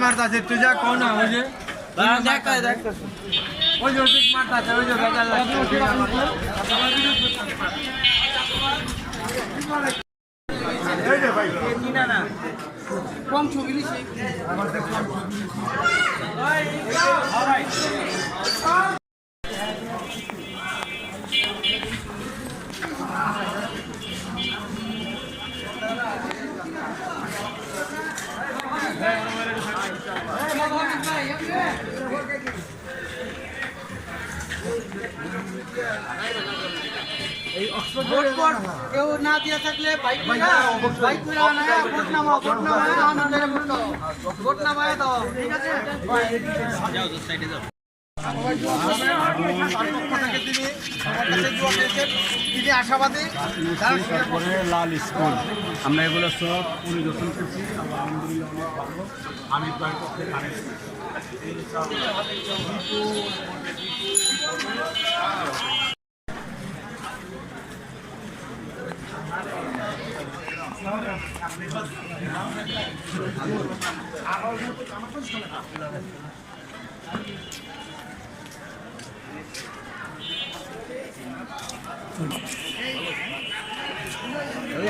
मारता है तुझा कौन है मुझे मारता कम छवि কেউ না দিয়ে থাকলে বাইক ভোট নামায় দাও ঠিক আছে তিনি আশাবাদী লাল স্কুল আমরা এগুলো সব পরিদর্শন করছি আমি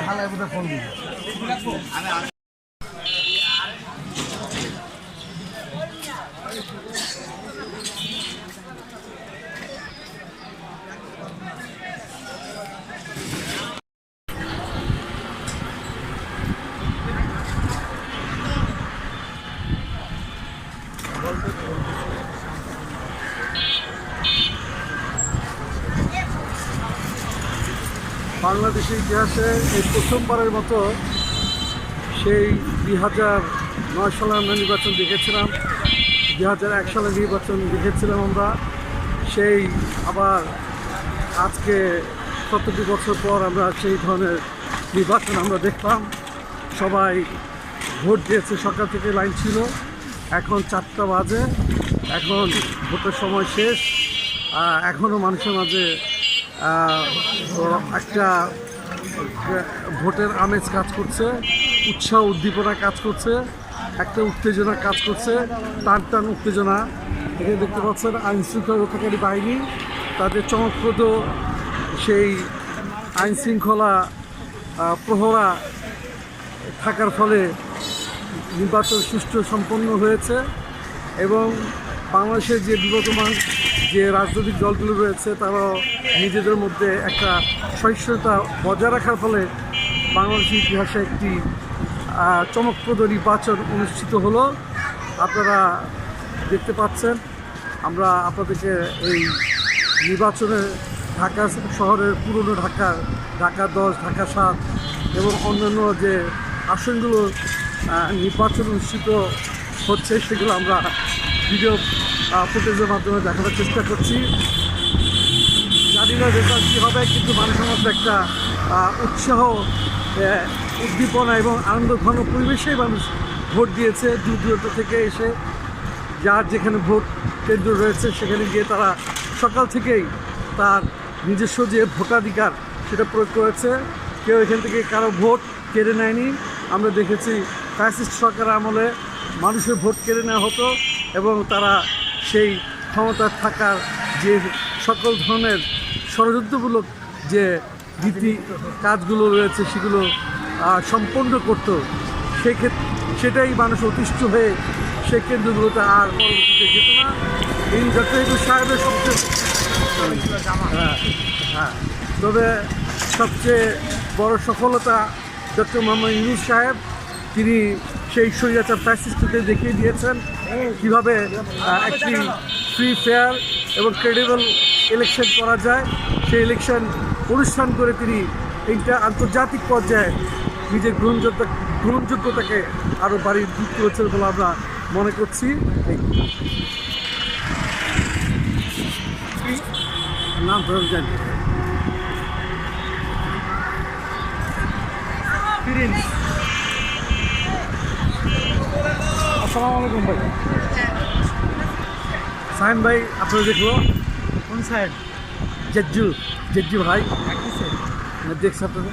হালাই বোধহয় ফোন দিই বাংলাদেশের ইতিহাসে এই প্রথমবারের মতো সেই 2009 সালে আমরা নির্বাচন দেখেছিলাম, 2001 সালে নির্বাচন দেখেছিলাম আমরা। সেই আবার আজকে 70 বছর পর আমরা সেই ধরনের নির্বাচন আমরা দেখলাম। সবাই ভোট দিয়েছে, সকাল থেকে লাইন ছিল, এখন 4টা বাজে, এখন ভোটের সময় শেষ। এখনও মানুষের মাঝে একটা ভোটের আমেজ কাজ করছে, উৎসাহ উদ্দীপনা কাজ করছে, একটা উত্তেজনা কাজ করছে, টান উত্তেজনা। এখানে দেখতে পাচ্ছেন আইনশৃঙ্খলা রক্ষাকারী বাহিনী তাদের চমকপ্রদ সেই আইনশৃঙ্খলা প্রহরা থাকার ফলে নির্বাচন সুষ্ঠু সম্পন্ন হয়েছে এবং বাংলাদেশের যে বিবর্তমান যে রাজনৈতিক দলগুলো রয়েছে তারাও নিজেদের মধ্যে একটা সহিষ্ণুতা বজায় রাখার ফলে বাংলাদেশের ইতিহাসে একটি চমকপ্রদ নির্বাচন অনুষ্ঠিত হলো। আপনারা দেখতে পাচ্ছেন, আমরা আপনাদেরকে এই নির্বাচনে ঢাকা শহরের পুরনো ঢাকা 10, ঢাকা 7 এবং অন্যান্য যে আসনগুলো নির্বাচন অনুষ্ঠিত হচ্ছে সেগুলো আমরা ভিডিও ফুটেজের মাধ্যমে দেখানোর চেষ্টা করছি। জানি না রেজাল্ট কী হবে, কিন্তু মানুষের মধ্যে একটা উৎসাহ, উদ্দীপনা এবং আনন্দঘন পরিবেশেই মানুষ ভোট দিয়েছে। দূর দূরান্ত থেকে এসে যার যেখানে ভোট কেন্দ্র রয়েছে সেখানে গিয়ে তারা সকাল থেকেই তার নিজস্ব যে ভোটাধিকার সেটা প্রয়োগ করেছে। কেউ এখান থেকে কারো ভোট কেড়ে নেয়নি। আমরা দেখেছি ফ্যাসিস্ট সরকারের আমলে মানুষের ভোট কেড়ে নেওয়া হতো এবং তারা সেই ক্ষমতা থাকার যে সকল ধরনের ষড়যন্ত্রমূলক যে রীতি কাজগুলো রয়েছে সেগুলো সম্পন্ন করত। সেটাই মানুষ অতিষ্ঠ হয়ে সেই কেন্দ্রগুলোতে আর পরবর্তীতে যেত না। এই ডক্টর ইউনূস সাহেবের সবচেয়ে হ্যাঁ, তবে সবচেয়ে বড় সফলতা ডক্টর মোহাম্মদ ইউনূস সাহেব, তিনি সেই স্বৈরাচার ফ্যাসিস্টকে দেখিয়ে দিয়েছেন কীভাবে একটি ফ্রি ফেয়ার এবং ক্রেডিবল ইলেকশন করা যায়। সেই ইলেকশন অনুষ্ঠান করে তিনি আন্তর্জাতিক পর্যায়ে নিজের গ্রহণযোগ্যতাকে আরও বাড়িয়ে তুলেছেন বলে আমরা মনে করছি। নাম ধরে জানি আসসালামু আলাইকুম ভাই। সাহেন ভাই আপনারা দেখলো কোন সাইড? জেজ্জু ভাই দেখছে আপনারা।